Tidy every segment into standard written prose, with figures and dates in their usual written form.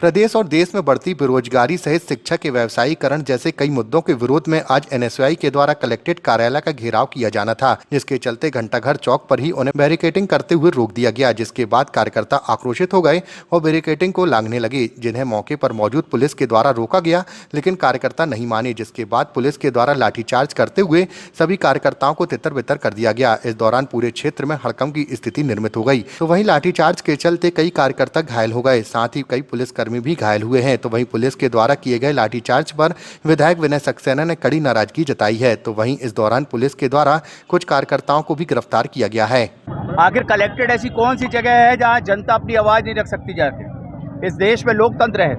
प्रदेश और देश में बढ़ती बेरोजगारी सहित शिक्षा के व्यवसायीकरण जैसे कई मुद्दों के विरोध में आज एनएसयूआई के द्वारा कलेक्ट्रेट कार्यालय का घेराव किया जाना था, जिसके चलते घंटाघर चौक पर ही उन्हें बैरिकेडिंग करते हुए रोक दिया गया, जिसके बाद कार्यकर्ता आक्रोशित हो गए और बैरिकेडिंग को लांघने लगे, जिन्हें मौके पर मौजूद पुलिस के द्वारा रोका गया, लेकिन कार्यकर्ता नहीं माने, जिसके बाद पुलिस के द्वारा लाठीचार्ज करते हुए सभी कार्यकर्ताओं को तितर बितर कर दिया गया। इस दौरान पूरे क्षेत्र में हड़कंप की स्थिति निर्मित हो गई। तो वहीं लाठीचार्ज के चलते कई कार्यकर्ता घायल हो गए, साथ ही कई पुलिसकर्मी भी घायल हुए हैं। तो वहीं पुलिस के द्वारा किए गए लाठीचार्ज पर विधायक विनय सक्सेना ने कड़ी नाराजगी जताई है। तो वहीं इस दौरान पुलिस के द्वारा कुछ कार्यकर्ताओं को भी गिरफ्तार किया गया है। आखिर कलेक्टेड ऐसी कौन सी जगह है जहां जनता अपनी आवाज नहीं रख सकती जाके? इस देश में लोकतंत्र है,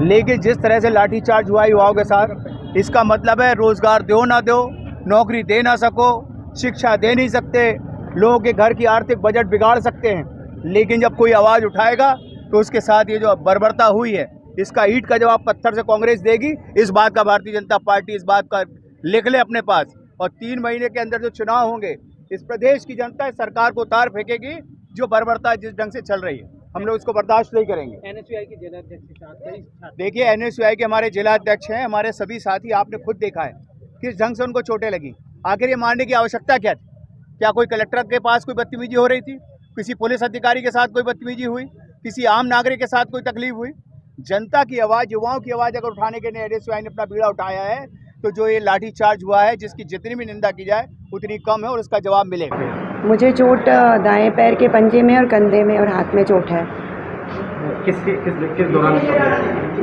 लेकिन जिस तरह से लाठीचार्ज हुआ युवाओं के साथ, इसका मतलब है रोजगार दो ना दो, नौकरी दे ना सको, शिक्षा दे नहीं सकते, लोगों के घर की आर्थिक बजट बिगाड़ सकते हैं। लेकिन जब कोई आवाज़ उठाएगा तो उसके साथ ये जो बर्बरता हुई है, इसका ईंट का जवाब पत्थर से कांग्रेस देगी। इस बात का भारतीय जनता पार्टी इस बात का लिख ले अपने पास, और 3 महीने के अंदर जो चुनाव होंगे, इस प्रदेश की जनता इस सरकार को तार फेंकेगी जो बर्बरता जिस ढंग से चल रही है। हम लोग इसको बर्दाश्त नहीं करेंगे। एनएसयूआई के जिला अध्यक्ष, देखिए, एनएसयूआई के हमारे जिला अध्यक्ष हैं, हमारे सभी साथी, आपने खुद देखा है किस ढंग से उनको चोटें लगी। आखिर ये मारने की आवश्यकता क्या थी? क्या कोई कलेक्टर के पास कोई बदतमीजी हो रही थी? किसी पुलिस अधिकारी के साथ कोई बदतमीजी हुई? किसी आम नागरिक के साथ कोई तकलीफ हुई? जनता की आवाज़, युवाओं की आवाज़ अगर उठाने के लिए एनएसयूआई ने अपना बीड़ा उठाया है, तो जो ये लाठीचार्ज हुआ है, जिसकी जितनी भी निंदा की जाए उतनी कम है और उसका जवाब मिलेगा। मुझे चोट दाएं पैर के पंजे में और कंधे में और हाथ में चोट है। किस दौरान?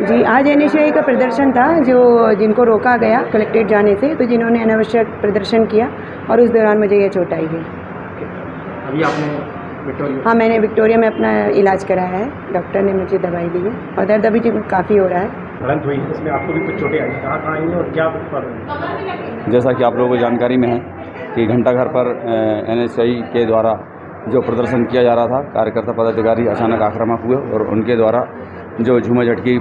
जी, आज एनएसयूआई का प्रदर्शन था जिनको रोका गया कलेक्ट्रेट जाने से, तो जिन्होंने अनावश्यक प्रदर्शन किया और उस दौरान मुझे ये चोट आई है। अभी आपने विक्टोरिया? हाँ, मैंने विक्टोरिया में अपना इलाज कराया है, डॉक्टर ने मुझे दवाई दी है और दर्द अभी काफ़ी हो रहा है। भिड़ंत हुई, इसमें आपको भी कुछ चोटें आई, कहाँ आई हैं और क्या प्रॉब्लम? जैसा कि आप लोगों को जानकारी में है कि घंटाघर पर एनएसयूआई के द्वारा जो प्रदर्शन किया जा रहा था, कार्यकर्ता पदाधिकारी अचानक आक्रामक हुए और उनके द्वारा जो झूमाझटकी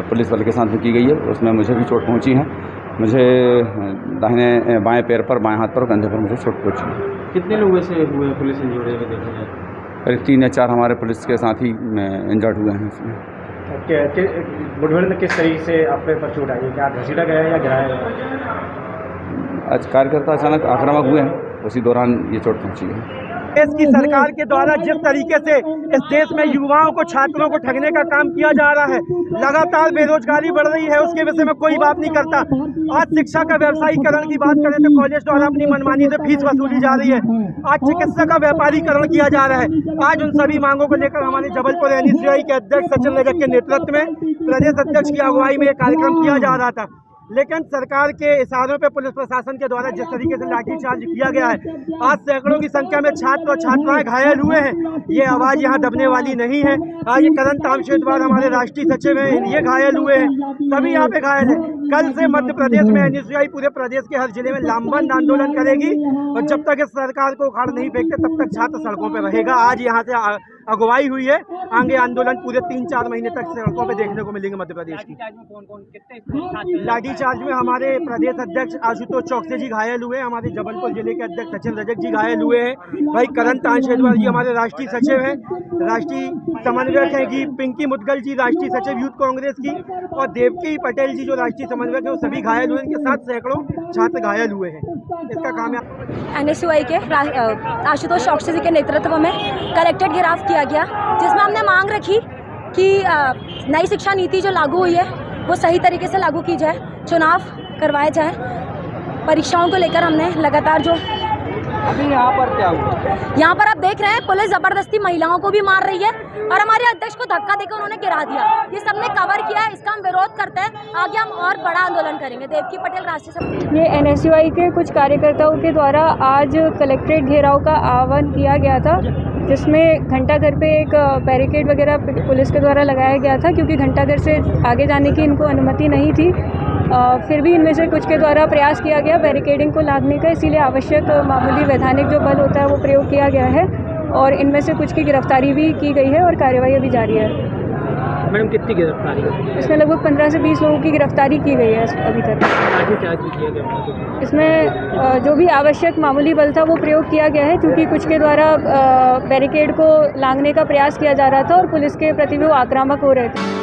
पुलिस बल के साथ में की गई है, उसमें मुझे भी चोट पहुंची है। मुझे दाहिने बाएं पैर पर, बाएं हाथ पर और कंधे पर मुझे चोट पहुंची है। कितने लोग ऐसे हुए पुलिस इंजर्ड है देखा जाए? करीब 3 या 4 हमारे पुलिस के साथी इंजर्ड हुए हैं इसमें। मुठभेड़ में किस तरीके से आप पर चोट आई है? क्या घसीटा गया है या गिराया गया? आज कार्यकर्ता अचानक आक्रामक हुए हैं, उसी दौरान ये चोट पहुंची है। देश की सरकार के द्वारा जिस तरीके से इस देश में युवाओं को, छात्रों को ठगने का काम किया जा रहा है, लगातार बेरोजगारी बढ़ रही है, उसके विषय में कोई बात नहीं करता। आज शिक्षा का व्यवसायीकरण की बात करें तो कॉलेज द्वारा अपनी मनमानी से फीस वसूली जा रही है। आज चिकित्सा का व्यापारीकरण किया जा रहा है। आज उन सभी मांगों को लेकर हमारे जबलपुर एनएसयूआई के अध्यक्ष सचिन रजक के नेतृत्व में प्रदेश अध्यक्ष की अगुवाई में यह कार्यक्रम किया जा रहा था, लेकिन सरकार के इशारों पे पुलिस प्रशासन के द्वारा जिस तरीके से लाठीचार्ज किया गया है, आज सैकड़ों की संख्या में छात्र और छात्राएं घायल हुए हैं। ये आवाज़ यहाँ दबने वाली नहीं है। आज ये करण तामशेदवार हमारे राष्ट्रीय सचिव हैं, ये घायल हुए हैं, सभी यहाँ पे घायल हैं। कल से मध्य प्रदेश में एनएसयूआई पूरे प्रदेश के हर जिले में लामबंद आंदोलन करेगी और जब तक इस सरकार को उखाड़ नहीं फेंकते तब तक छात्र सड़कों पर रहेगा। आज यहाँ से अगुवाई हुई है, आगे आंदोलन पूरे 3-4 महीने तक सड़कों पे देखने को मिलेंगे मध्य प्रदेश की। लाठीचार्ज में हमारे प्रदेश अध्यक्ष आशुतोष चौकसे जी घायल हुए, हमारे जबलपुर जिले के अध्यक्ष सचिन रजक जी घायल हुए हैं, भाई करण तामशेदवार जी हमारे राष्ट्रीय सचिव हैं, राष्ट्रीय समन्वयक हैं जी पिंकी मुदगल जी राष्ट्रीय सचिव यूथ कांग्रेस की, और देवकी पटेल जी जो राष्ट्रीय समन्वयक है, वो सभी घायल हुए। इनके साथ सैकड़ों छात्र घायल हुए हैं। इसका काम है एनएसयूआई के आशुतोष चौकसे जी के नेतृत्व में कलेक्ट्रेट घेराव किया गया, जिसमें हमने मांग रखी कि नई शिक्षा नीति जो लागू हुई है वो सही तरीके से लागू की जाए, चुनाव करवाए जाए। परीक्षाओं को लेकर हमने लगातार जो अभी यहाँ पर क्या हुआ? यहाँ पर आप देख रहे हैं पुलिस जबरदस्ती महिलाओं को भी मार रही है और हमारे अध्यक्ष को धक्का देकर उन्होंने गिरा दिया। ये सबने कवर किया है, इसका हम विरोध करते हैं। आगे हम और बड़ा आंदोलन करेंगे। देवकी पटेल राष्ट्रीय ये एनएसयूआई के कुछ कार्यकर्ताओं के द्वारा आज कलेक्ट्रेट घेराव का आह्वान किया गया था, जिसमें घंटाघर पे एक बैरिकेड वगैरह पुलिस के द्वारा लगाया गया था, क्योंकि घंटाघर से आगे जाने की इनको अनुमति नहीं थी। फिर भी इनमें से कुछ के द्वारा प्रयास किया गया बैरिकेडिंग को लांघने का, इसीलिए आवश्यक मामूली वैधानिक जो बल होता है वो प्रयोग किया गया है और इनमें से कुछ की गिरफ्तारी भी की गई है और कार्रवाई अभी जारी है। मैडम, कितनी गिरफ्तारी? इसमें लगभग 15 से 20 लोगों की गिरफ्तारी की गई है अभी तक। इसमें जो भी आवश्यक मामूली बल था वो प्रयोग किया गया है, क्योंकि कुछ के द्वारा बैरिकेड को लांघने का प्रयास किया जा रहा था और पुलिस के प्रति वो आक्रामक हो रहे थे।